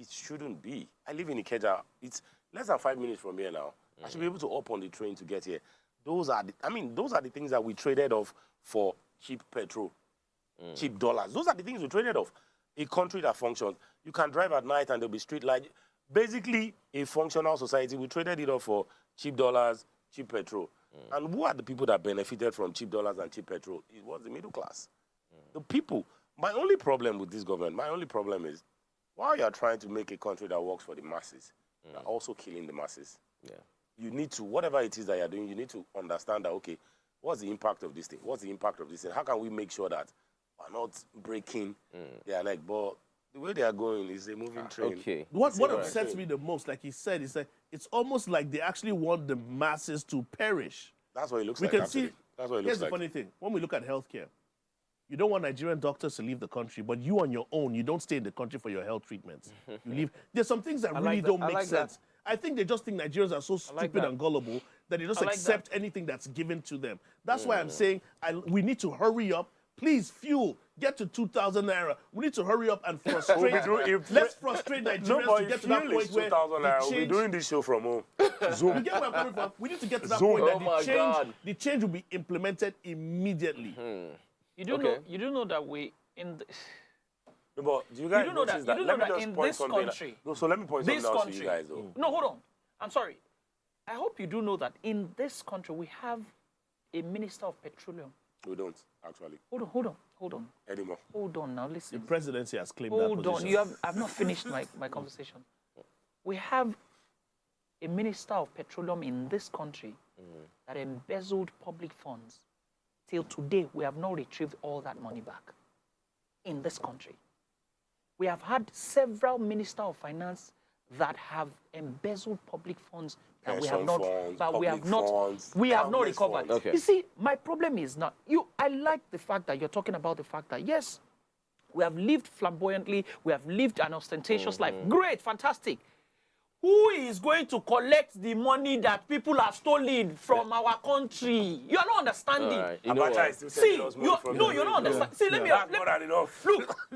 it shouldn't be. I live in Ikeja. It's less than 5 minutes from here now. I should be able to hop on the train to get here. Those are the things that we traded off for cheap petrol, cheap dollars. Those are the things we traded off. A country that functions. You can drive at night and there'll be street light. Basically, a functional society. We traded it off for cheap dollars, cheap petrol. And who are the people that benefited from cheap dollars and cheap petrol? It was the middle class. The people. My only problem with this government, is while you're trying to make a country that works for the masses, you're also killing the masses. Yeah. You need to, whatever it is that you're doing, you need to understand that, okay, what's the impact of this thing? What's the impact of this thing? How can we make sure that we're not breaking their leg? But the way they are going is a moving train. Okay. What upsets me the most, like he said, is that it's almost like they actually want the masses to perish. That's what it looks We like, can see, That's what it looks here's like. the funny thing. When we look at healthcare, you don't want Nigerian doctors to leave the country, but you on your own, you don't stay in the country for your health treatments. You leave. There's some things that really don't make sense. I think they just think Nigerians are so stupid and gullible that they just accept anything that's given to them. That's why I'm saying we need to hurry up. Please, fuel, get to 2,000 naira. We need to hurry up and frustrate. Let's frustrate Nigerians to get to that point where we'll be doing this show from home. Zoom. You get where I'm coming from? We need to get to that point that the change will be implemented immediately. You do know that we in the, no, but do you guys know that in this country. No, so let me point something out to you guys, though. No, hold on. I'm sorry. I hope you do know that in this country we have a minister of petroleum. We don't, actually. Hold on. Anymore. Hold on now, listen. The presidency has claimed hold that position. on, I've not finished my conversation. We have a minister of petroleum in this country that embezzled public funds. Till today, we have not retrieved all that money back in this country. We have had several ministers of finance that have embezzled public funds that we have not, we have not recovered. Okay. You see, my problem is not you. I like the fact that you're talking about the fact that yes, we have lived flamboyantly, we have lived an ostentatious life. Great, fantastic. Who is going to collect the money that people have stolen from our country? You are not understanding. Right. You know you're not understanding. See, let me look.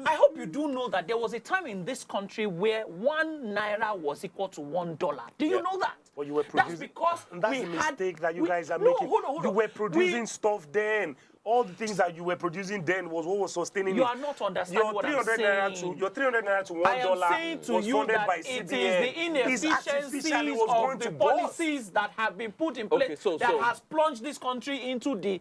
I hope you do know that there was a time in this country where 1 naira was equal to $1. Do you know that? But you were producing. That's because that's the mistake that you guys are making. Hold on. You were producing stuff then. All the things that you were producing then was what was sustaining you. You are not understanding what I'm saying. Your 300 naira to $1 I am saying to was you funded that by it is CBN. the inefficiencies of the policies that have been put in place that has plunged this country into the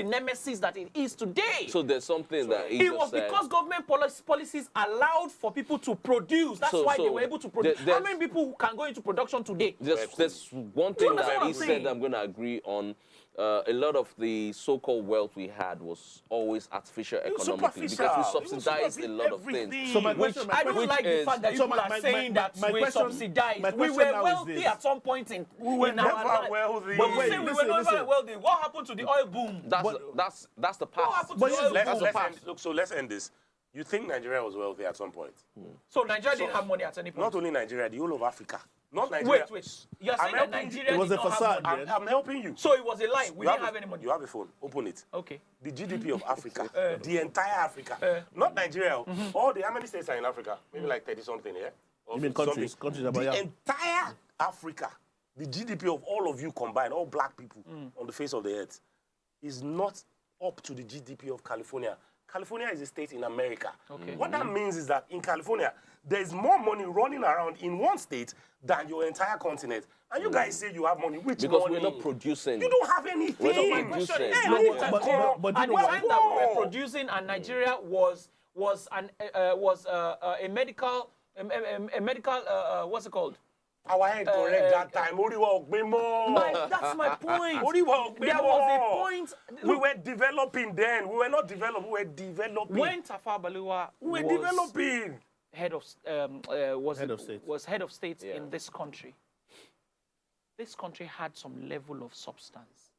nemesis that it is today. So there's something that it was because government policies allowed for people to produce. That's why they were able to produce. How many people can go into production today? There's one thing that he said I'm going to agree on. A lot of the so-called wealth we had was always artificial economically because we subsidized a lot of things. So my question, I don't like the fact that people are saying that we subsidized. We were wealthy at some point in our life. Wealthy. But we say we were never wealthy. What happened to the oil boom? That's the past. What happened to the oil boom? So let's end this. You think Nigeria was wealthy at some point? So Nigeria didn't have money at any point? Not only Nigeria, the whole of Africa. Not Nigeria. Wait. You're saying that Nigeria was did a not facade. have money? I'm helping you. So it was a lie. We didn't have any money. You have a phone. Open it. Okay. The GDP of Africa. The entire Africa. Not Nigeria. All the, how many states are in Africa? Maybe like 30-something, yeah? You mean countries? Countries about the entire Africa, the GDP of all of you combined, all black people on the face of the earth, is not up to the GDP of California. California is a state in America. Okay. What that means is that in California, there's more money running around in one state than your entire continent. And you guys say you have money. Which because money? we're not producing. You don't have anything. We're not producing. At the time that we were producing, and Nigeria was a medical what's it called? Our head correct that time. That's my point. There was a point. We were developing then. We were not developed. We were developing. When Tafawa Balewa we were developing. Was head of state in this country. This country had some level of substance.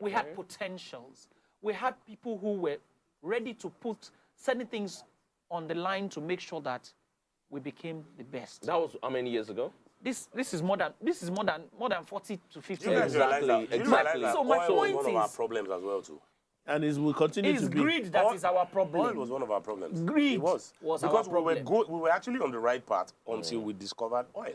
We had potentials. We had people who were ready to put certain things on the line to make sure that we became the best. That was how many years ago? This is more than 40 to 50 years. Exactly. So my point is one of our problems as well too. And it will continue It's to be. greed that is our problem. Oil was one of our problems. Greed it was our because problem. we were actually on the right path until we discovered oil.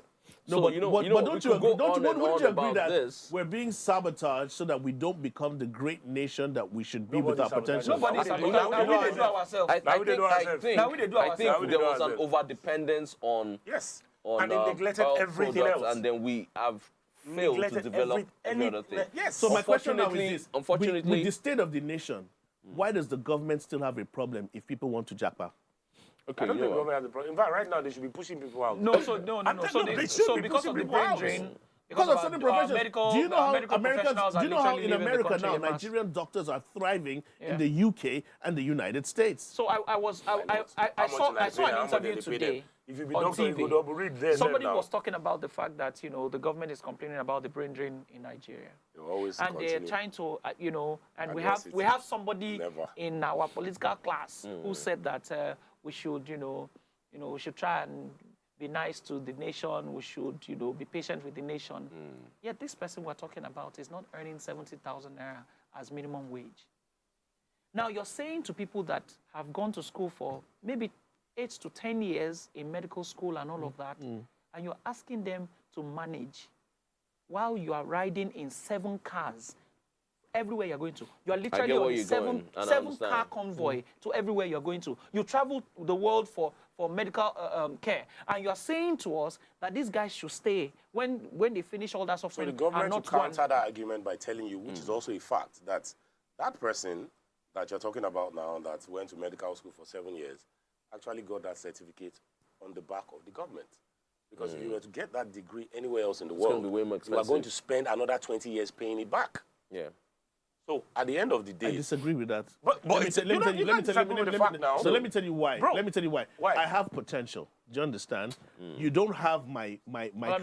No, So, but, you know, but we don't could you agree, go don't on you, and wouldn't on you agree about that this. we're being sabotaged so that we don't become the great nation that we should be with our Nobody's potential? Nobody Now we sabotage. do Now we ourselves. do ourselves. I we dey do ourselves. Now we dey do I think ourselves. there was an over-dependence on Yes. on And they neglected oil everything products, else. and then we have failed to Neglected develop every other thing. Yes. So my question now is this. Unfortunately, with the state of the nation, why does the government still have a problem if people want to jackpot? okay, I don't you think know what? government has a problem. In fact, right now they should be pushing people out. No, so no. So, they should so be because pushing of the people brain out. drain, Because of certain professions. medical, do you know how medical professionals do you know how are in literally leaving the America country now en masse. Nigerian doctors are thriving Yeah. in the UK and the United States? So I saw an interview today If you be on doctor, you TV. go double read there. Somebody now. was talking about the fact that the government is complaining about the brain drain in Nigeria, You always and they're continue. trying to and Address we it. have somebody Never. in our political class who said that we should we should try and be nice to the nation. We should be patient with the nation. Yet this person we're talking about is not earning 70,000 naira as minimum wage. Now you're saying to people that have gone to school for maybe 8 to 10 years in medical school and all of that, and you're asking them to manage while you are riding in 7 cars everywhere you're going to. You're literally get on where a you're seven going, and I car understand. convoy to everywhere you're going to. You travel the world for medical care, and you're saying to us that these guys should stay when they finish all that So suffering the government and will not run. counter that argument by telling you, which is also a fact, that that person that you're talking about now that went to medical school for 7 years actually got that certificate on the back of the government. Because if you were to get that degree anywhere else in the gonna world, be way more you are going expensive. to spend another 20 years paying it back. Yeah. So at the end of the I day, disagree with that. But it's- you can't disagree with the fact now. So let me tell you why. Bro, let me tell you why. why? I have potential. Do you understand? You don't have my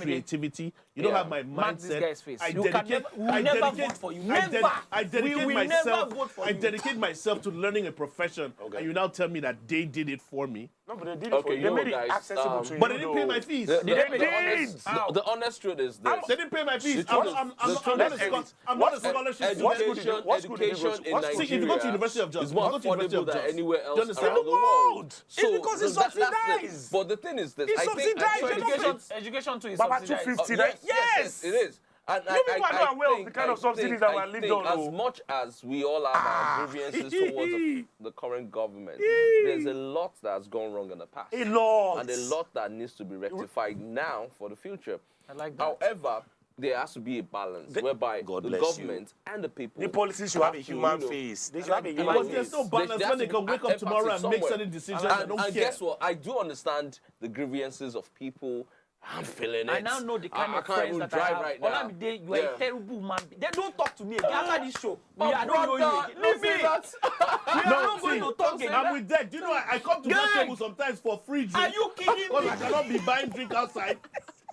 creativity. You don't Yeah. have my Mark this mindset. guy's face. I You can dedicate. never- we will I never dedicate- vote for you. I ded- Never. I dedicate We will myself. never vote for I you. dedicate myself to learning a profession, Okay. and you now tell me that they did it for me. no, but they did it for Okay, you. They made it guys, accessible to you. But they didn't pay though. my fees. The did. honest truth is this. They didn't pay my fees. The truth is- I'm not a scholarship student. Education, what school did you go education to? in What school Nigeria See, if you go to University of Jos, is more if you go to University affordable of than Jos, anywhere do you else understand? around the world. It's because it's that's it. subsidized. But the thing is this. It's I think subsidized, actually- you're not Education too is Baba, subsidized. 250. Yes, it is. And You people are not aware of the kind of subsidies that were lived on, As though. much as we all have our grievances towards the current government, there's a lot that's gone wrong in the past. A lot. And a lot that needs to be rectified now for the future. I like that. However, there has to be a balance whereby God the bless government and the people. The policies should have a to, human you know, face. They should have a and human But face. there's no balance there when they has to can be wake up empathy tomorrow and make somewhere. certain decisions. I don't And care. guess what? I do understand the grievances of people. I'm feeling it. I now know the kind I of can't friends even that drive I have. right now. Olamide, you are Yeah. a terrible man. They don't talk to me again after this show. I don't know you brother, again. don't Leave me. say that. We are not going to talk again. I'm with that. Do you know I come to that Gang! table sometimes for free drink? Are you kidding Because me? I cannot be buying drink outside.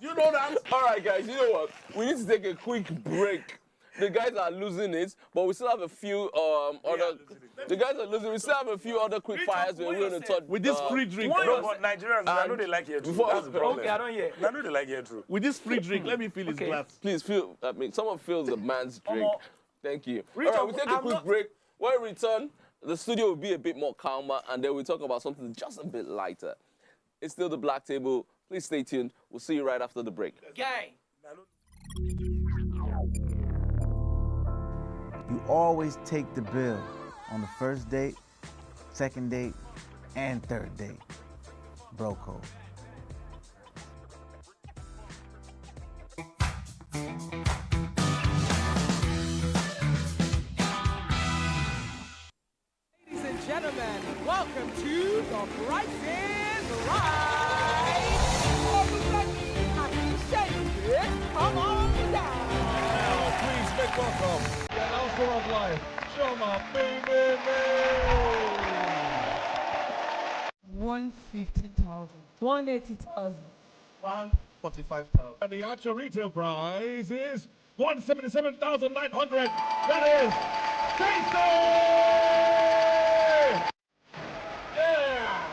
You know that? All right, guys, you know what? We need to take a quick break. The guys are losing it, but we still have a few other. The guys are losing. We still have a few other quick fires we're going to touch. With this free drink. No, but Nigerians, I know they like your truth. That's the problem. Okay, I don't hear. I know they like your truth. With this free drink, let me fill his Okay. glass. Please feel. I mean, someone fills the man's drink. Omo. Thank you. All Richard, right, we take a I'm quick not- break. When we return, the studio will be a bit more calmer, and then we talk about something just a bit lighter. It's still the Black Table. Please stay tuned. We'll see you right after the break. Guy. You always take the bill on the first date, second date, and third date. Bro code. Ladies and gentlemen, welcome to The Price is Right. Come on down. Please make welcome the announcer of life, Shoma Baby. 150,000. 180,000. 145,000. And the actual retail price is 177,900. That is Tasty! Yeah!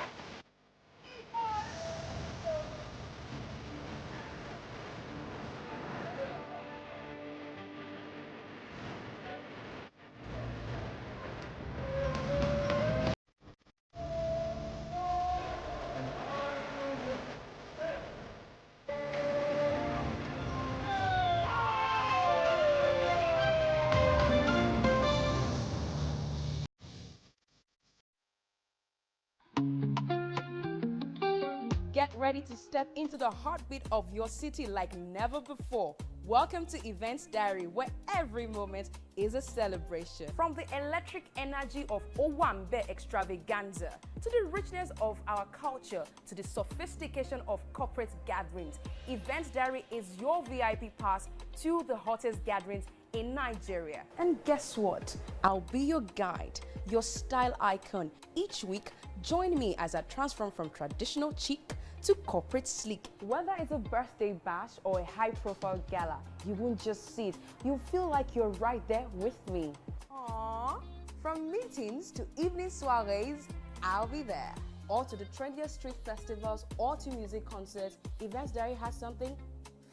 Get ready to step into the heartbeat of your city like never before. Welcome to Events Diary, where every moment is a celebration. From the electric energy of Owambe extravaganza, to the richness of our culture, to the sophistication of corporate gatherings, Events Diary is your VIP pass to the hottest gatherings in Nigeria. And guess what? I'll be your guide, your style icon. Each week, join me as I transform from traditional chic to corporate sleek. Whether it's a birthday bash or a high-profile gala, you won't just see it. You'll feel like you're right there with me. Aww. From meetings to evening soirees, I'll be there. Or to the trendiest street festivals or to music concerts, Events Diary has something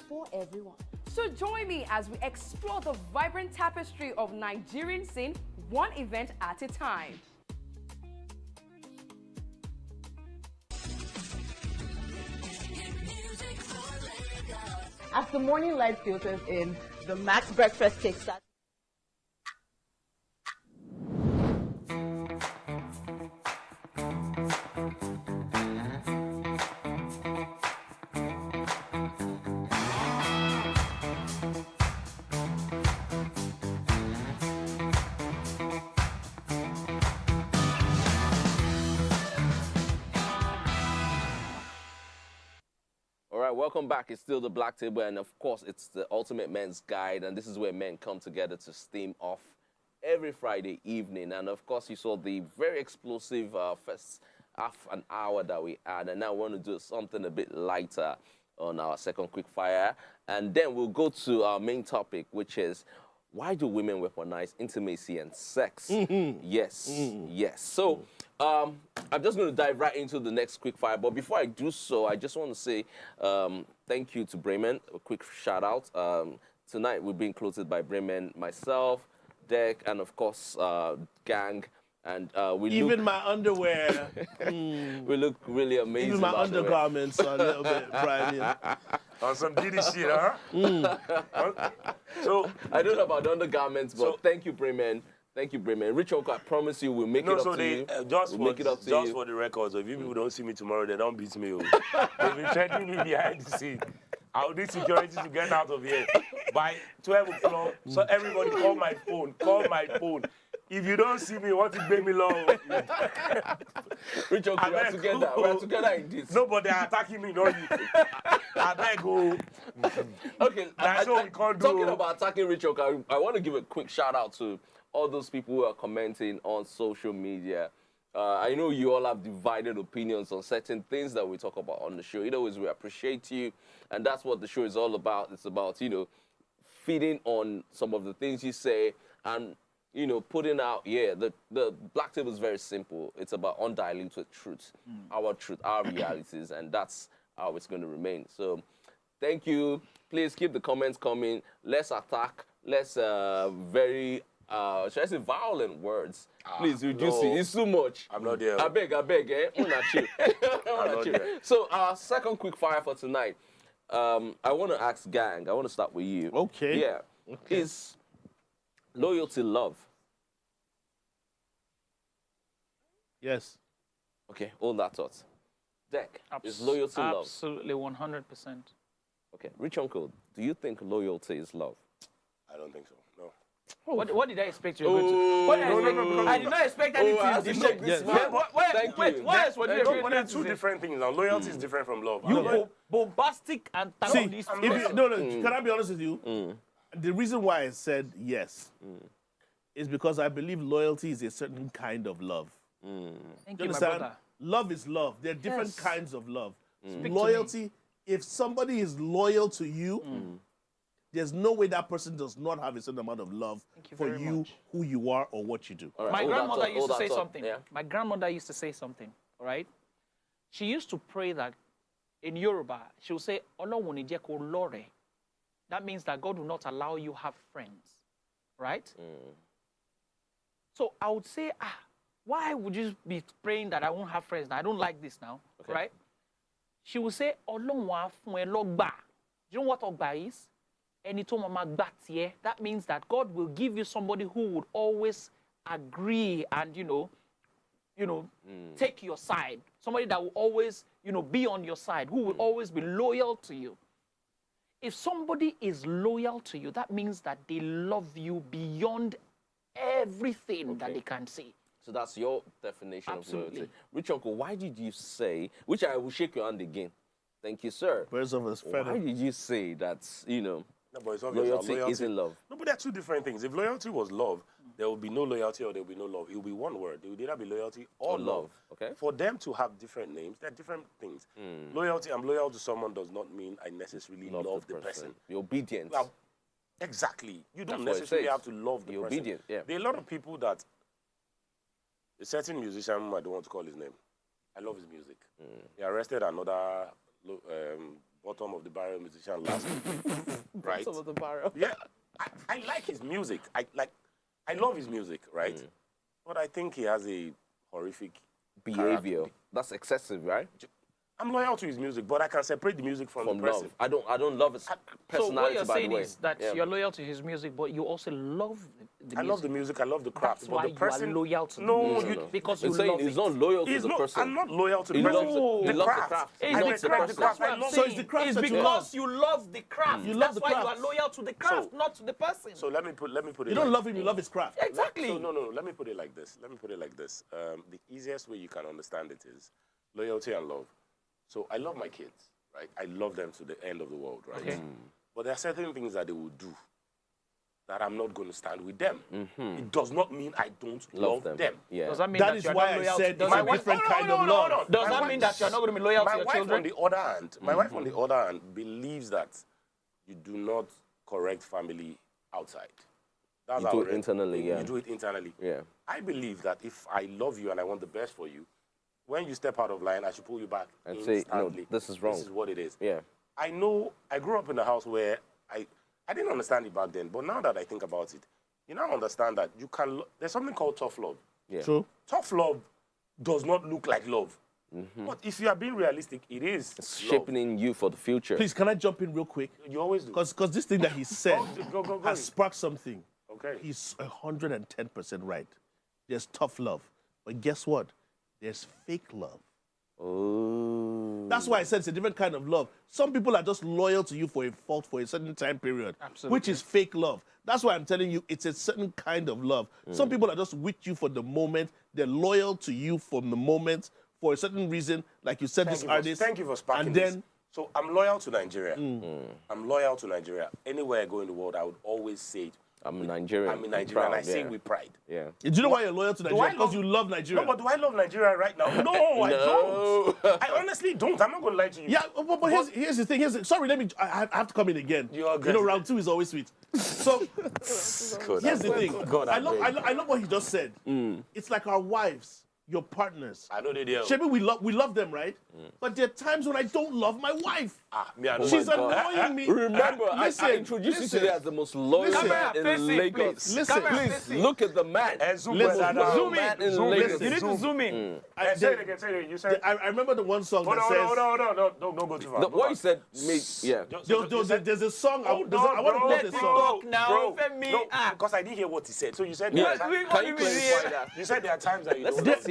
for everyone. So join me as we explore the vibrant tapestry of Nigerian scene, one event at a time. As the morning light filters in, the Max Breakfast takes us. Welcome back. It's still the Black Table, and of course, it's the ultimate men's guide, and this is where men come together to steam off every Friday evening. And of course, you saw the very explosive first half an hour that we had, and now we want to do something a bit lighter on our second quickfire, and then we'll go to our main topic, which is why do women weaponize intimacy and sex? Yes, yes. So I'm just going to dive right into the next quickfire. But before I do so, I just want to say thank you to Bremen. A quick shout out. Tonight we're being clothed by Bremen, myself, Dek, and of course Gang. And we even look, my underwear. We look really amazing. Even my undergarments are a little bit Brian. On some Diddy shit, huh? So I don't know about the undergarments, but thank you, Bremen. Thank you, Bremen. Rich Uncle, I promise you we'll make it up to you. Just for the record, so if you people don't see me tomorrow, they don't beat me. They've been threatening me behind the scene. I'll need security to get out of here by 12 o'clock. So everybody call my phone. Call my phone. If you don't see me, what is baby long? Rich Uncle, we're together. We're together in this. Nobody attacking me, not you. I beg go. Okay, that's what we can't do. Talking about attacking Rich Uncle, I want to give a quick shout out to all those people who are commenting on social media. I know you all have divided opinions on certain things that we talk about on the show. Either ways, we appreciate you, and that's what the show is all about. It's about, feeding on some of the things you say and, putting out, the Black Table is very simple. It's about undiluted truth, our realities, and that's how it's going to remain. So thank you. Please keep the comments coming. Let's attack. Let's should I say violent words? Please reduce it. It's too much. I'm not there. I beg, eh? I'm not there. So our second quick fire for tonight. I want to ask Gang. I want to start with you. Okay. Yeah. Okay. Is loyalty love? Yes. Okay, hold that thought. Dek, is loyalty love? Absolutely, 100%. Okay, Rich Uncle, do you think loyalty is love? I don't think so. No. What did I expect you to go to? What did I expect? I did not expect anything. There are two different things now. Loyalty is different from love. Bombastic and See, can I be honest with you? The reason why I said yes is because I believe loyalty is a certain kind of love. Thank you, my brother. Love is love. There are different kinds of love. Loyalty, if somebody is loyal to you, there's no way that person does not have a certain amount of love for you, who you are, or what you do. Right, my grandmother used to say something. Yeah. My grandmother used to say something, all right? She used to pray that in Yoruba, she would say, that means that God will not allow you have friends, right? So I would say, why would you be praying that I won't have friends now? I don't like this now, right? She would say, do you know what ogba is? That means that God will give you somebody who would always agree and, take your side, somebody that will always, be on your side, who will always be loyal to you. If somebody is loyal to you, that means that they love you beyond everything that they can see. So that's your definition Absolutely. of loyalty. Rich Uncle, why did you say, which I will shake your hand again. Thank you, sir. Birds of his feather. Why did you say that, No, but it's obvious loyalty that isn't love? No, but they're two different things. If loyalty was love, there will be no loyalty or there will be no love. It will be one word. It will either be loyalty or love. Okay. For them to have different names, they're different things. Loyalty, I'm loyal to someone does not mean I necessarily love the person. You're obedient. Well, exactly. You don't That's what it necessarily says. have to love the You're person. obedient, yeah. There are a lot of people that, a certain musician, I don't want to call his name, I love his music. He arrested another bottom of the barrel musician last week, right? Bottom of the barrel. Yeah, I like his music. I love his music, right? But I think he has a horrific Behavior. That's excessive, right? I'm loyal to his music, but I can separate the music from the person. love. I don't love his So personality, what you're by saying the way. is that you're loyal to his music, but you also love the music. I love the music. I love the craft. That's but why the person, you are loyal to no, the music. you, Because you He's saying love he's it. not loyal to he's the not, person. I'm not loyal to the He person. loves the- he the loves the craft. craft. I He loves the respect the person. craft. That's I what love I'm So saying. it's the craft It's that you because love. you love the craft. You love That's the why you craft. are loyal to the craft, not to the person. So let me put it. You don't love him, you love his craft. Exactly. So no. Let me put it like this. The easiest way you can understand it is loyalty and love. So I love my kids, right? I love them to the end of the world, right? Okay. But there are certain things that they will do that I'm not going to stand with them. It does not mean I don't love them. Yeah. Does that mean That that is you're why not I loyal said to it's a my wife? different kind of hold on. love. Does My that wife- mean that you're not going to be loyal to My your wife, children? on the other hand, my wife, on the other hand, believes that you do not correct family outside. That's You how do it internally, yeah. You do it internally. Yeah. I believe that if I love you and I want the best for you, when you step out of line, I should pull you back And say, instantly. no, this is wrong. This is what it is. Yeah. I know, I grew up in a house where I didn't understand it back then, but now that I think about it, you now understand that you can, there's something called tough love. Yeah. True. Tough love does not look like love. But if you are being realistic, it is It's love. shaping you for the future. Please, can I jump in real quick? You always do. Because this thing that he said Go. has sparked something. Okay. He's 110% right. There's tough love. But guess what? There's fake love. Oh. That's why I said it's a different kind of love. Some people are just loyal to you for a fault for a certain time period, which is fake love. That's why I'm telling you it's a certain kind of love. Some people are just with you for the moment. They're loyal to you from the moment for a certain reason, like you said, this artist. Thank you for sparking And this. then, So I'm loyal to Nigeria. I'm loyal to Nigeria. Anywhere I go in the world, I would always say it. I'm a Nigerian. I'm in Nigeria, and I Proud, say yeah. it with pride. Yeah. do you know why you're loyal to Nigeria? I Because love- you love Nigeria. No, but do I love Nigeria right now? No, I don't. I honestly don't. I'm not going to lie to you. Yeah, but here's the thing. Sorry, I have to come in again. You are You good. know, round two is always sweet. So God, here's the thing. God, I love what he just said. It's like our wives, your partners. I know they do. Shebi, we love them, right? But there are times when I don't love my wife. Me, I know. She's my God. annoying me. Remember, Listen, I introduced you listen. today as the most loyal Listen. man Camera, face in it, Lagos. please. Listen. Camera, Please face it. look at the man. Zoom Listen. in. Zoom man in Lagos. You need to zoom in. Say it again. You said. I remember the one song Hold that on, says. don't go too far. What you said made, yeah. There's a song. I want to Let quote it the go. song. Talk now, Bro, Femi. no, because I didn't hear what he said. So you said Yeah. there are we- times- Can you we- clarify that? you said there are times that you don't. Let's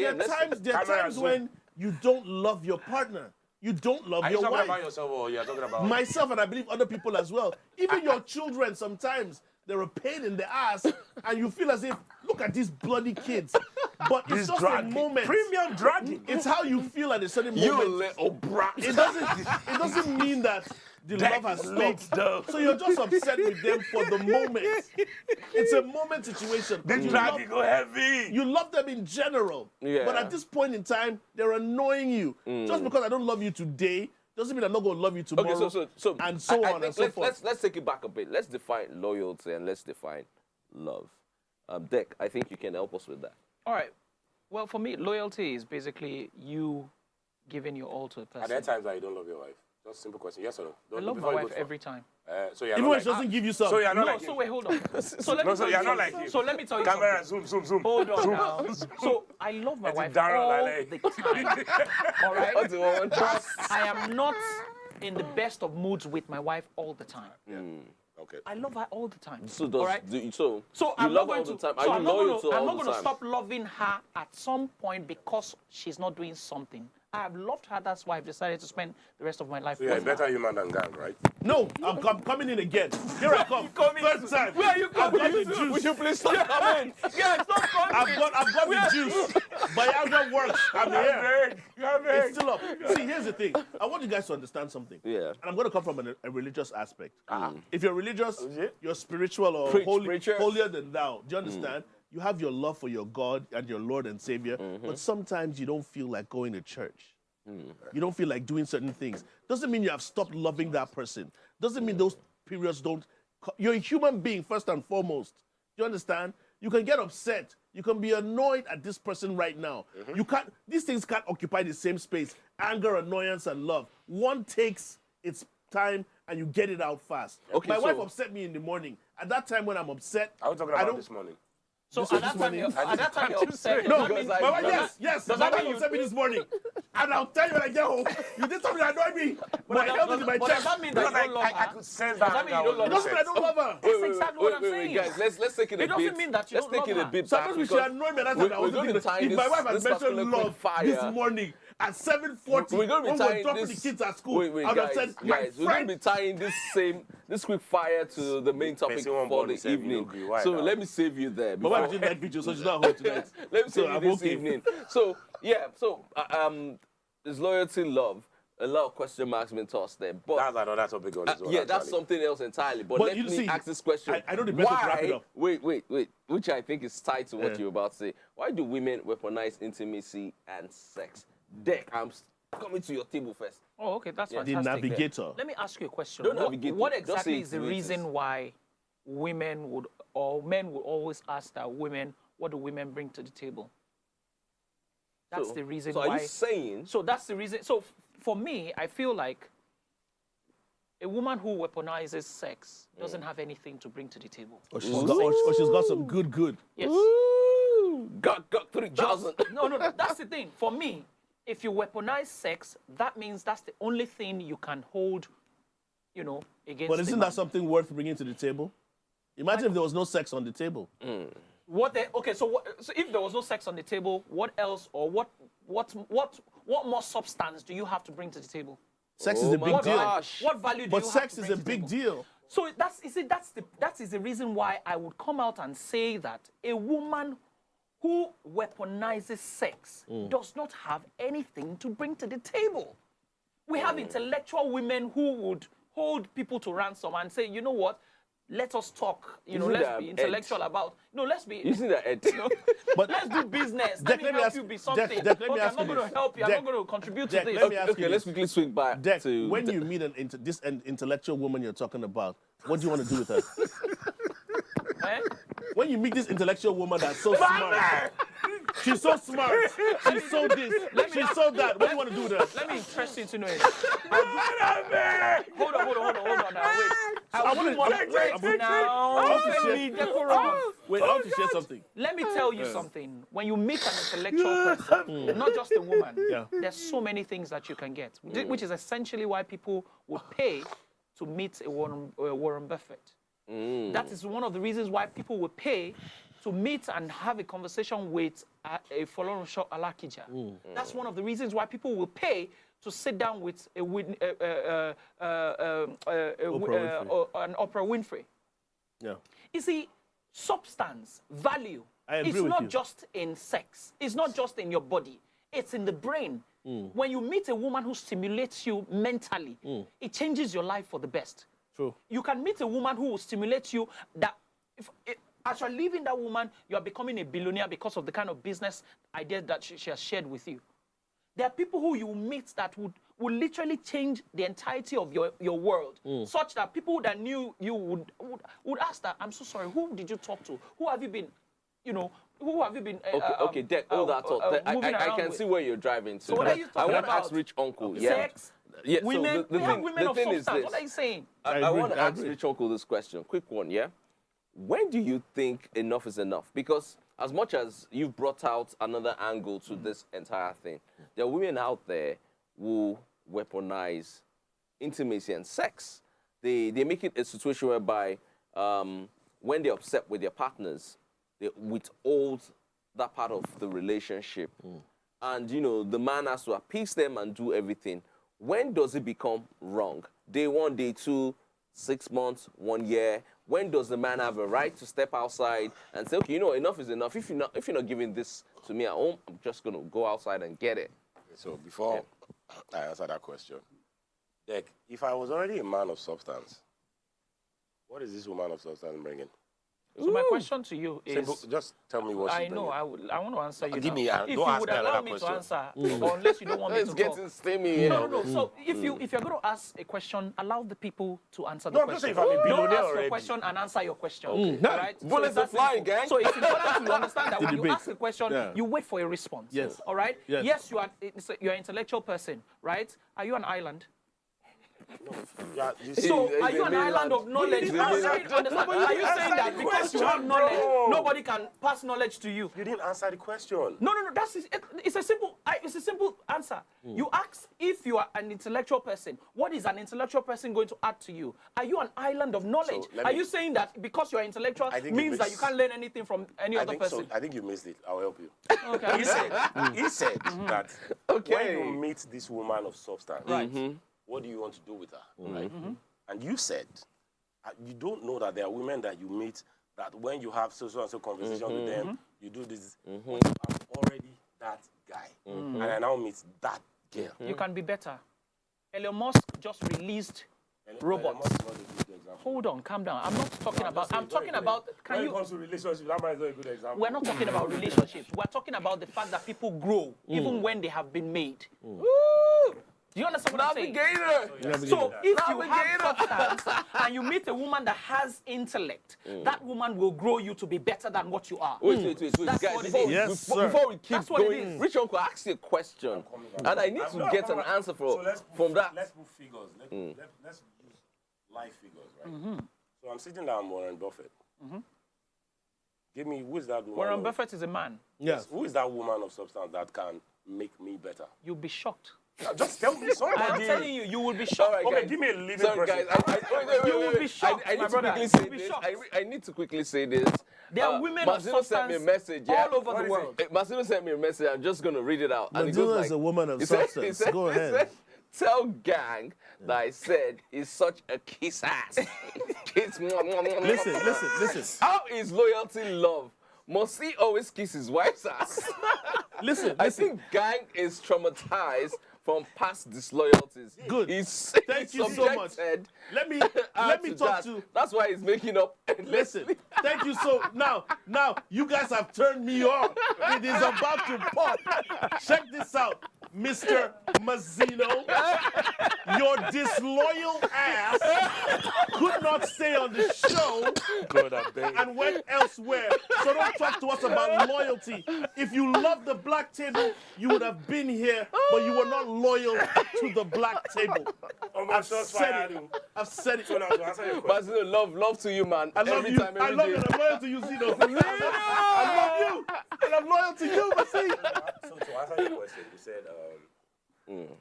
There are Camera times zoom. when you don't love your partner. You don't love Are you your talking wife. about yourself or you're talking about Myself, and I believe other people as well. Even your children, sometimes they're a pain in the ass, and you feel as if, look at these bloody kids. But it's just a moment. Premium dragging. It's how you feel at a certain You moment. little brat. It doesn't mean that the love has stopped. So you're just upset with them for the moment. It's a moment situation. This dragging go heavy. You love them in general. Yeah. But at this point in time, they're annoying you. Just because I don't love you today doesn't mean I'm not going to love you tomorrow. Okay, so and so I on think and so forth. let's take it back a bit. Let's define loyalty and let's define love. Dick, I think you can help us with that. All right. Well, for me, loyalty is basically you giving your all to a Are there person. times that you don't love your wife? Just a simple question. Yes or no? I love before my you go wife too every time. far. So you're Even not when like she doesn't give you some. So you're not No, like so him. wait, hold on. So let me No, so tell you you're not something. like him. So let me tell you Camera, something. zoom. Hold on now. So I love my It's wife Darren all Lale. the time. All right? What's the one? But I am not in the best of moods with my wife all the time. Okay. I love her all the time. So all right? So you I'm love not her going all the to. time. Are So you I'm not loyal going to to. her I'm all not the going to time? stop loving her at some point because she's not doing something. I have loved her. That's why I've decided to spend the rest of my life So you're a with better her. human than gang, right? No, I'm coming in again. Here I come. Third time. Where are you I've coming got the into? juice. Would you please stop coming? Yeah, stop coming. I've got the juice. Viagra works. I'm here. It's still up. See, here's the thing. I want you guys to understand something. Yeah. And I'm going to come from a religious aspect. If you're religious, you're spiritual or Preach, holy, preacher. holier than thou. Do you understand? You have your love for your God and your Lord and Savior, but sometimes you don't feel like going to church. You don't feel like doing certain things. Doesn't mean you have stopped loving that person. Doesn't mean those periods don't. You're a human being first and foremost. Do you understand? You can get upset. You can be annoyed at this person right now. You can't. These things can't occupy the same space. Anger, annoyance, and love. One takes its time, and you get it out fast. Okay, My wife so- upset me in the morning. At that time when I'm upset, Are we talking I about don't. this morning? So This at was that this time, morning. at that time you're upset. No, Does that mean- my wife, yes. Does My that wife mean you- upset me this morning. And I'll tell you when I get home, you did something that annoyed me. But I held it in my But chest. does that mean that you don't love I her? could sense Does that. that mean you don't love It doesn't mean I don't love her. That's exactly what I'm Wait, saying. guys, let's take it a It bit. doesn't mean that you let's don't take it love a her. bit So back I she because annoyed me. That's we're what I was going to be thinking. tying If my wife had this mentioned particular quick love fire. this morning at 7:40 We're going to when be we're tying dropping this. the kids at school, Wait, I would have guys, said, my we're going to be friend. tying this quick fire to the main topic Person won't for born the himself, you evening. don't agree. Why So now? let me save you there. My wife before- did that video, so she's not home tonight. Let me So save you I'm this okay. evening. So yeah, there's loyalty, love. A lot of question marks been tossed there, but That's another topic on its own. yeah, that's actually. something else entirely. But But let you me see, ask this question: I know the best way to wrap it Why? up. Wait, which I think is tied to what Yeah. you're about to say. Why do women weaponize intimacy and sex? Dick, I'm coming to your table first. Oh, okay, that's The fantastic. navigator. Let me ask you a question. Don't navigate What it. Just exactly say is it the the way it is. reason why women would or men would always ask that women, what do women bring to the table? That's So- the reason So why. are you saying? So that's the reason. So for me, I feel like a woman who weaponizes sex doesn't have anything to bring to the table. Or she's got some good. Yes. Ooh, got 3,000. No, that's the thing. For me, if you weaponize sex, that means that's the only thing you can hold, against But the isn't man. that something worth bringing to the table? Imagine if there was no sex on the table. So if there was no sex on the table, what else or what more substance do you have to bring to the table? Sex is a my big deal. gosh. What value do But you have sex to is bring a to the big table? deal. So that is the reason why I would come out and say that a woman who weaponizes sex does not have anything to bring to the table. We have intellectual women who would hold people to ransom and say, you know what? Let us talk. Isn't Let's that be intellectual about. No, let's be. You see that, Ed? But Let's do business. Dec, Let me help you be something. Dec, let me Okay, ask I'm not you going this. to help you. I'm Dec, not going to contribute to Dec, this. let me ask you Okay, let's this. quickly swing back Dec, to when you meet an intellectual woman you're talking about, what do you want to do with her? Eh? When you meet this intellectual woman that's so smart, she's so smart, she's so this, she's so that, what do you want to do with her? Let me interest you into knowing. Hold on now, wait. I want to share something. Let me tell you something. When you meet an intellectual person, not just a woman, Yeah. there's so many things that you can get, which is essentially why people would pay to meet a Warren Buffett. That is one of the reasons why people would pay to meet and have a conversation with a Folorunsho Alakija. That's one of the reasons why people will pay to sit down with an Oprah Winfrey. Yeah. You see, substance, value, I agree it's with not you. just in sex. It's not just in your body. It's in the brain. When you meet a woman who stimulates you mentally, it changes your life for the best. True. You can meet a woman who will stimulate you that as you're leaving that woman, you are becoming a billionaire because of the kind of business idea that she has shared with you. There are people who you meet that would literally change the entirety of your world, such that people that knew you would ask that, I'm so sorry, who did you talk to? Who have you been, who have you been Okay, Dec, all that thought. moving I around can with? see where you're driving to. So what are you I talking want to ask about? Rich Uncle. Yeah. Sex, Yeah, so women, the we have thing- women the of thing is substance. this. What are you saying? I want to I ask agree. Rich Uncle this question. Quick one, yeah? When do you think enough is enough? Because as much as you've brought out another angle to this entire thing, there are women out there who weaponize intimacy and sex. they make it a situation whereby when they're upset with their partners, they withhold that part of the relationship. And, you know, the man has to appease them and do everything. When does it become wrong? Day 1, day 2, 6 months, 1 year? When does the man have a right to step outside and say, okay, you know, enough is enough. If you're not giving this to me at home, I'm just going to go outside and get it. So before I answer that question, Dek, if I was already a man of substance, what is this woman of substance bringing? So my question to you is... Simple, just tell me what she's I know, I want to answer you Give now. me If you would allow me to answer, or unless you don't want me to It's talk. getting steamy. No. So if you're going to ask a question, allow the people to answer the No, I'm question. just saying if I'm a Don't billionaire ask already. your question and answer your question. Right? Bullets are flying, gang. So it's important to understand that when you debate. ask a question, you wait for a response. Yes. All right? Yes. You're an intellectual person, right? Are you an island? Yeah, So are you an island of knowledge? Are you saying that because you have knowledge, nobody can pass knowledge to you? You didn't answer the question. No. It's a simple answer. You ask if you are an intellectual person. What is an intellectual person going to add to you? Are you an island of knowledge? So Are you saying that because you are intellectual means that you can't learn anything from any other person? I think you missed it. I'll help you. Okay. He said that when you meet this woman of substance, what do you want to do with her? Right? And you said you don't know that there are women that you meet that when you have so and so conversation with them, you do this. I'm already that guy, and I now meet that girl. You can be better. Elon Musk just released robots. Hold on, calm down. I'm not talking about. I'm talking about. When it comes to relationships, that might be a good example. We're not talking about relationships. We're talking about the fact that people grow even when they have been made. Woo! Do you understand what I'm saying? So if you have substance and you meet a woman that has intellect, that woman will grow you to be better than what you are. Wait. That's Guys, what it is. before we keep That's what it going, is. Rich Uncle asked you a question, and I need to get an answer from that. Let's move figures. Let's use life figures, right? So I'm sitting down with Warren Buffett. Give me, who is that woman? Warren Buffett is a man. Yes. Who is that woman of substance that can make me better? You'll be shocked. Just tell me somebody. I'm telling you, you will be shocked. Right, Okay, guys. give me a living Sorry, person. guys. Wait. You will be shocked, I my need to brother. quickly You say will be this. shocked. I need to quickly say this. There are women of Marcelo sent me a substance message. all over the world. Marcelo sent me a message. I'm just going to read it out. And it Madula goes like, is a woman of he said- substance. Go he ahead. said, tell gang that I said is such a kiss ass. Kiss. Listen. How is loyalty love? Must he always kiss his wife's ass? Listen. I think gang is traumatized from past disloyalties. Good. Thank you so much. Let me talk to. That's why he's making up. Listen, thank you so. Now, you guys have turned me on. It is about to pop. Check this out, Mr. Mazzino. Your disloyal ass could not stay on the show and went elsewhere. So don't talk to us about loyalty. If you love the black table, you would have been here, but you were not loyal to the black table. I've said it. So now to answer your question. Mazzino, love to you, man. I love you. I love you. And I'm loyal to you, Zeno. I love you. And I'm loyal to you, Mazzino. So to answer your question, you said,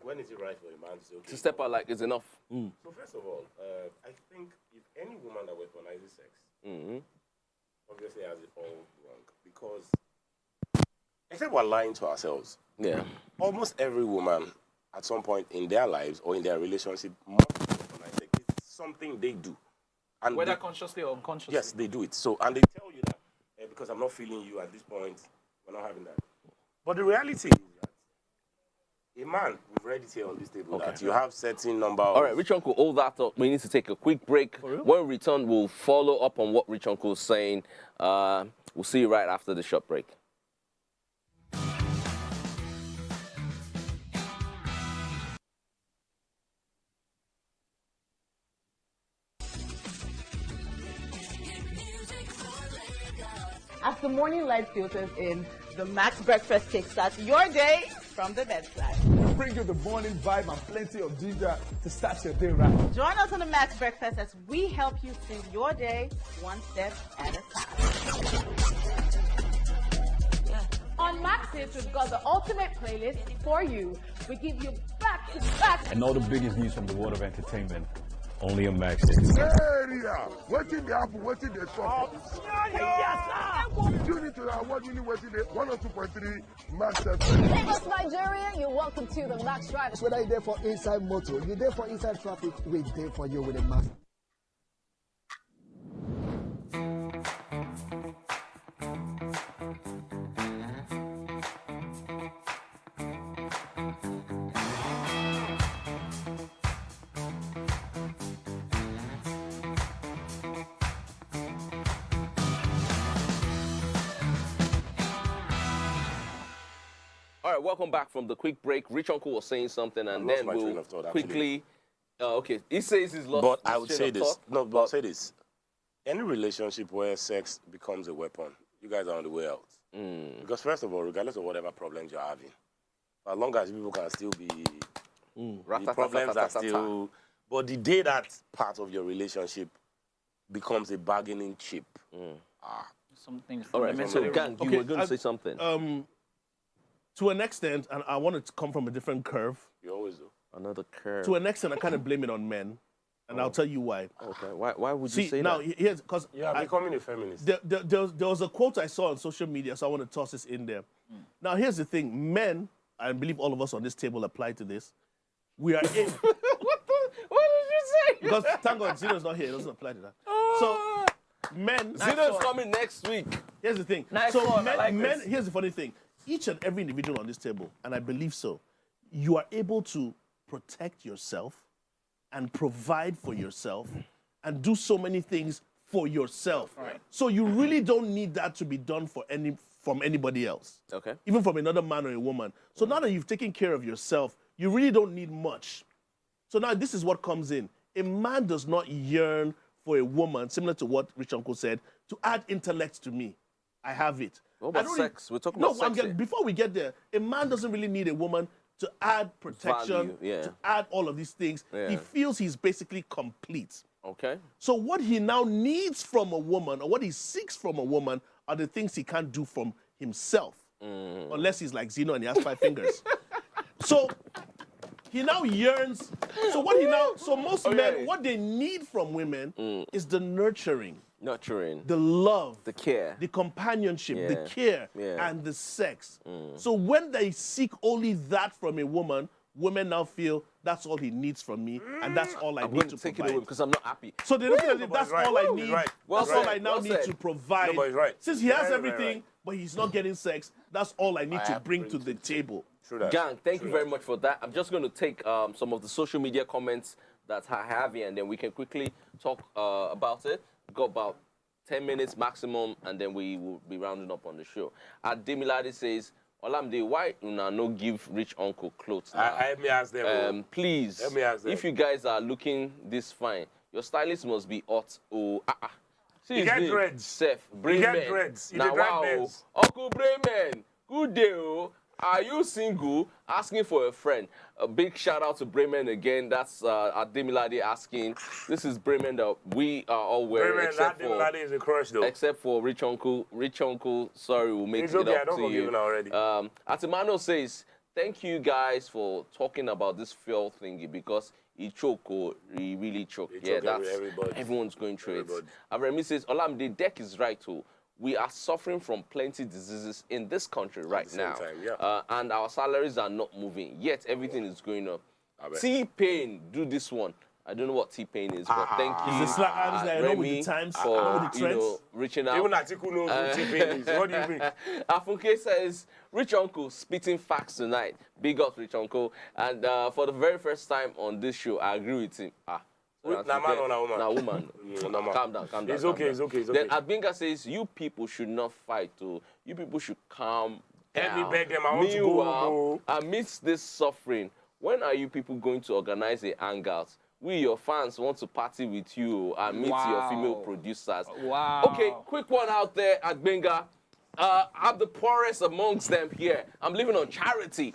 when is it right for a man to say, okay, To step out like it's enough. So first of all, I think if any woman that weaponizes sex, obviously has it all wrong. Because, except we're lying to ourselves, almost every woman at some point in their lives or in their relationship must weaponize sex. It's something they do. And Whether consciously or unconsciously. yes, they do it. So, and they tell you that because I'm not feeling you at this point, we're not having that. But the reality is that a man, we've read it here on this table, that you have certain number of... All right, Rich Uncle, hold that up. We need to take a quick break. When we return, we'll follow up on what Rich Uncle is saying. We'll see you right after the short break. As the morning light filters in, the Max Breakfast kickstarts your day from the bedside. Bring you the morning vibe and plenty of ginger to start your day right. Join us on the Max Breakfast as we help you sing your day one step at a time. On Max Hits, we've got the ultimate playlist for you. We give you back-to-back. And all the biggest news from the world of entertainment. Only a Max. Area! Waiting the apple, waiting the shop. Tune into our award winning waiting the 102.3 Max FM. Lagos, Nigeria, you're welcome to the Max Drive. Whether you're there for inside motor, you're there for inside traffic, we're there for you with a Max. All right, welcome back from the quick break. Rich Uncle was saying something, and then we'll quickly. Okay, he says he's lost. But I would say this. No, but I'll say this. Any relationship where sex becomes a weapon, you guys are on the way out. Because first of all, regardless of whatever problems you're having, as long as people can still be, the problems are still. But the day that part of your relationship becomes a bargaining chip, something. All right, so Gang, you were going to say something. To an extent, and I want to come from a different curve. You always do. Another curve. To an extent, I kind of blame it on men, and I'll tell you why. Okay, why would you say now, that? Here's because becoming a feminist. There was a quote I saw on social media, so I want to toss this in there. Now, here's the thing: men, I believe all of us on this table apply to this. We are in. What did you say? Because thank God Zeno's not here; it doesn't apply to that. So, men. Zeno's coming next week. Here's the thing. Men. Here's the funny thing. Each and every individual on this table, and I believe so, you are able to protect yourself and provide for yourself and do so many things for yourself. Right. So you really don't need that to be done from anybody else. Okay. Even from another man or a woman. So now that you've taken care of yourself, you really don't need much. So now this is what comes in. A man does not yearn for a woman, similar to what Rich Uncle said, to add intellect to me. I have it. What about sex? We're talking about sex. Before we get there, a man doesn't really need a woman to add protection, to add all of these things. Yeah. He feels he's basically complete. Okay. So what he now needs from a woman, or what he seeks from a woman, are the things he can't do from himself. Unless he's like Zeno and he has 5 fingers. So he now yearns. So most men, what they need from women is the nurturing. The love, the care, the companionship, the care, and the sex. So when they seek only that from a woman, women now feel that's all he needs from me, and that's all I need to take provide. it away because I'm not happy. So they look at it, that's all I need. That's all I now need to provide. No, but he's right. Since he has everything, but he's not getting sex, that's all I need to bring to the table. Gang, thank you very much for that. I'm just going to take some of the social media comments that I have here, and then we can quickly talk about it. We've got about 10 minutes maximum, and then we will be rounding up on the show. Demilade says, Olamide, why una no give Rich Uncle clothes now? Let me ask them. Please, let me ask them. If you guys are looking this fine, your stylist must be hot. You get dreads. Seth, you get dreads. Now, wow. Uncle Bremen, good day. Are you single? Asking for a friend. A big shout out to Bremen again. That's Demilade asking. This is Bremen that we are all wearing. Bremen, that Demilade is a crush though. Except for Rich Uncle. Rich Uncle, sorry, we'll make it up to you. I don't forgive him already. Atimano says, thank you guys for talking about this fuel thingy because he choked, he really choked. Everyone's going through it. Avremi says, Olamide, Deck is right too. We are suffering from plenty diseases in this country right now. And our salaries are not moving. Yet everything is going up. T-Pain, do this one. I don't know what T-Pain is, but thank you, Remy, for reaching out. Even Atiku knows who T-Pain is. What do you mean? Afunke says, Rich Uncle spitting facts tonight. Big up, Rich Uncle. And for the very first time on this show, I agree with him. Na man or na woman? Na woman. Calm down. It's okay. Then Adbinga says, you people should not fight. You people should calm down. Every beg them, I want to go. Amidst this suffering, when are you people going to organize a hangout? We, your fans, want to party with you and meet your female producers. Wow. Okay, quick one out there, Adbinga. I'm the poorest amongst them here. I'm living on charity.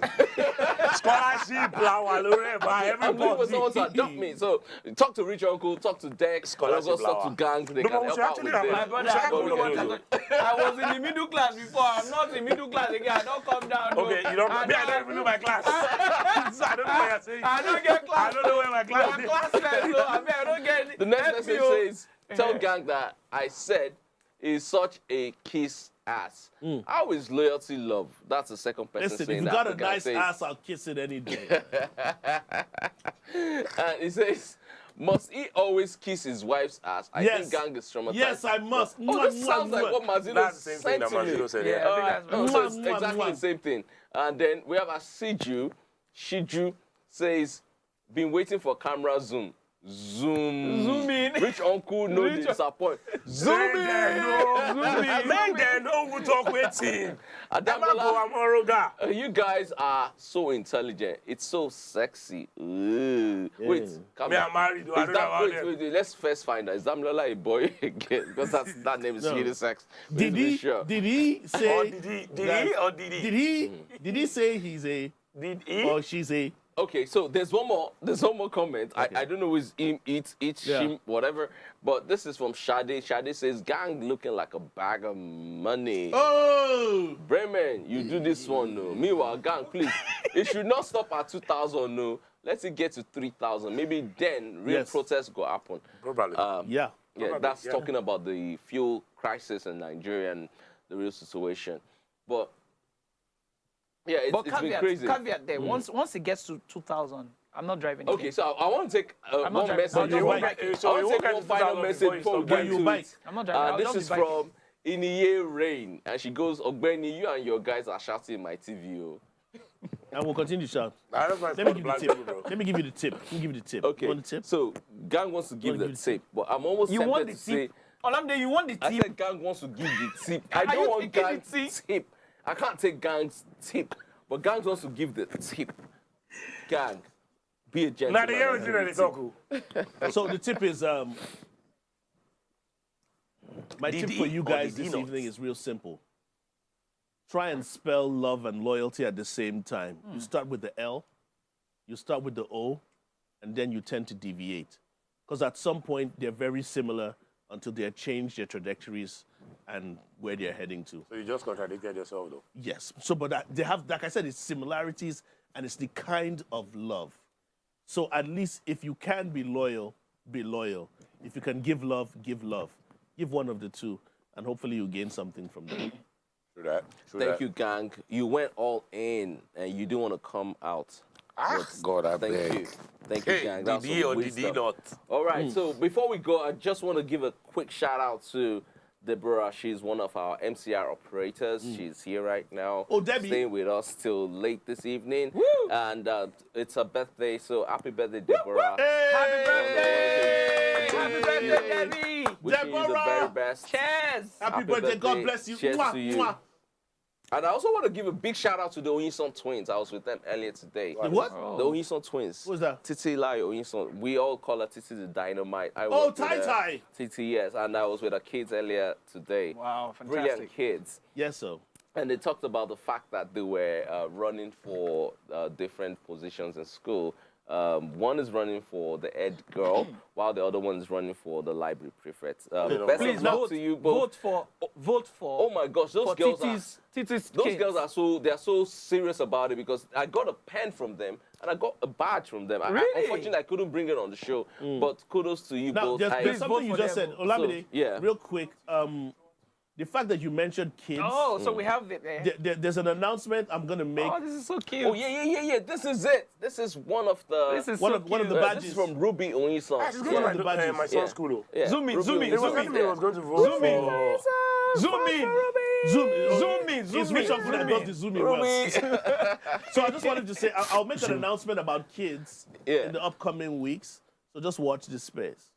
Scholarship, I'm looking for someone to adopt me. So talk to Rich Uncle, talk to Dex, talk to Gang. They can help out with this. My brother, I was in the middle class before. I'm not in middle class again. I don't come down. Okay, you don't. I don't even know my class. I don't know what you're saying. I don't get class. I don't know where my class is. Classless, so I don't The next message says, tell gang that I said is such a kiss ass. How is loyalty love? That's the second person Listen, saying if you that. got a nice ass, I'll kiss it any day. And he says, must he always kiss his wife's ass? I think gang is traumatized. Yes, I must. Oh, this sounds like what Mazino said to me. said. Yeah, I think that's Oh, so it's exactly the same thing. And then we have a Shiju says, been waiting for camera zoom. Zoom in. Rich uncle no disappoint. Zoom in. Make them know who talk with him. You guys are so intelligent. It's so sexy. Wait, come Me, I'm married. I don't know wait, let's first find out. Is Damilola a boy again? Because that name is really sex. Did he say? Did he say he's a? Did he? Or she's a? Okay, so there's one more comment. Okay. I don't know if it's him, shim, whatever. But this is from Shade. Shade says, gang looking like a bag of money. Oh! Bremen, you do this one, no. Meanwhile, gang, please. It should not stop at 2,000, no. Let it get to 3,000. Maybe then real protests go happen. Probably. Yeah, that's talking about the fuel crisis in Nigeria and the real situation. But yeah, it's been crazy. Caveat there. Once it gets to 2,000, I'm not driving. Okay, so I want to take one message. I want to take one final message before we get to it. I'm not driving. This is from Iniye Rain, and she goes, Ogbeni, you and your guys are shouting in my TV. Oh. And we'll continue to shout. Let me give you the tip. Let me give you the tip. Let me give you the tip. Okay. You want the tip? So gang wants to give the tip, but I'm almost tempted to say. Olamide, you want the tip? I said gang wants to give the tip. I don't want gang's tip. I can't take gang's tip, but gang wants to give the tip. Gang, be a gentleman. So the tip is my tip for you guys this evening is real simple. Try and spell love and loyalty at the same time. You start with the L, you start with the O, and then you tend to deviate. Because at some point, they're very similar until they change their trajectories and where they're heading to. So you just contradicted yourself, though? Yes. So, but they have, like I said, it's similarities, and it's the kind of love. So at least if you can be loyal, be loyal. If you can give love, give love. Give one of the two, and hopefully you gain something from that. Thank you, gang. You went all in, and you do want to come out. God, I thank beg. you. Thank you, gang. That's did he or did he not? All right, so before we go, I just want to give a quick shout out to Deborah. She's one of our MCR operators. She's here right now. Oh, Debbie. Staying with us till late this evening. Woo! And it's her birthday, so happy birthday, Deborah. Hey! Happy birthday! Happy birthday, Debbie! Wishing you the very best. Cheers! Happy birthday. God bless you. Cheers Mwah, to you. mwah. And I also want to give a big shout out to the Oyinson twins. I was with them earlier today. The what? The Oyinson twins. Who's that? Titi Lai Oyinson. We all call her Titi the Dynamite. Oh, Tai. Titi, yes. And I was with her kids earlier today. Wow, fantastic. Brilliant kids. Yes, sir. And they talked about the fact that they were running for different positions in school. One is running for the head girl, while the other one is running for the library prefect. Best Please of luck vote, to you both. Vote for. Oh my gosh, those girls Titi's those kids. girls are so serious about it, because I got a pen from them and I got a badge from them. Really? Unfortunately, I couldn't bring it on the show, but kudos to you Now, both. there's something you just said. Olamide, yeah. real quick. The fact that you mentioned kids. Oh, so we have it there. There's an announcement I'm going to make. Oh, this is so cute. Oh, yeah. This is it. This is one of the... This is one so of the cute. badges. This is from Ruby Oyinson. She's going to my son's school. Yeah. Zoom in. He was telling me he was going to vote Zoom in. for... Zoom in. It's Rich Uncle that does the zooming well. So I just wanted to say, I'll make an announcement about kids in the upcoming weeks. So just watch this space.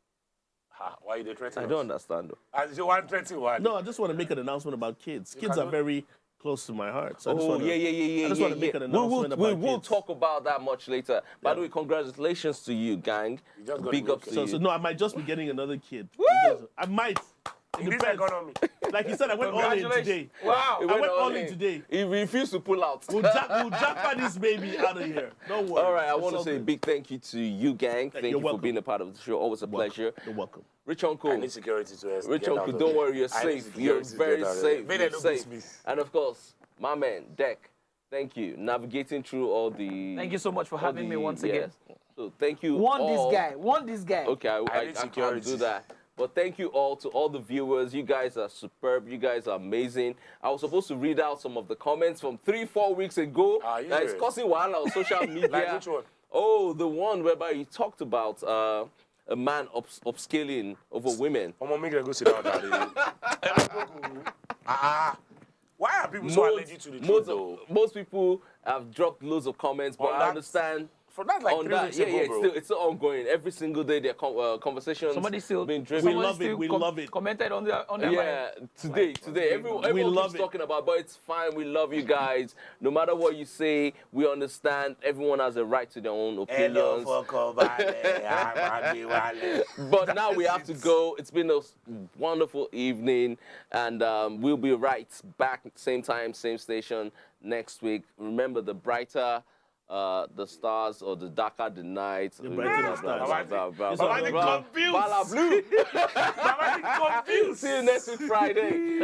Why are you threatening? I don't understand, though. As you want 21. No, I just want to make an announcement about kids. Kids are very close to my heart. So I just want to, yeah. I just want to make an announcement about We kids. will talk about that much later. By the way, congratulations to you, gang. Big ups to you. So no, I might just be getting another kid. I might. In this economy. Like you said, I went all in today. Wow. I went all in today. He refused to pull out. We'll jackpot this baby out of here. Don't worry. All right, I want to say a big thank you to you, gang. Thank you for being a part of the show. Always a pleasure. You're welcome. Rich Uncle. I need security to us. Rich Uncle, don't worry, you're safe. You're very safe. You're safe. And of course, my man, Deck, thank you. Navigating through all the... Thank you so much for having me once again. So thank you Want all. this guy. Want this guy. Okay, I can't do that. But thank you all to all the viewers. You guys are superb. You guys are amazing. I was supposed to read out some of the comments from 3-4 weeks ago. That is causing wahala on social media. Like which one? Oh, the one whereby you talked about a man upscaling over women. I'm gonna make them go sit down, Daddy. Why are people so allergic to the truth, though? Most people have dropped loads of comments, but I understand. For that, like 3 weeks ago, bro. It's still ongoing. Every single day, there are conversations. Somebody still being driven. We love it. Commented on their yeah, mind. today, everyone keeps talking about, but it's fine. We love you guys. No matter what you say, we understand. Everyone has a right to their own opinions. But now we have to go. It's been a wonderful evening, and we'll be right back, same time, same station next week. Remember, the brighter the stars or the darker the night. The brighter the stars. I'm confused. Bala Blue. I'm confused. See you next week Friday.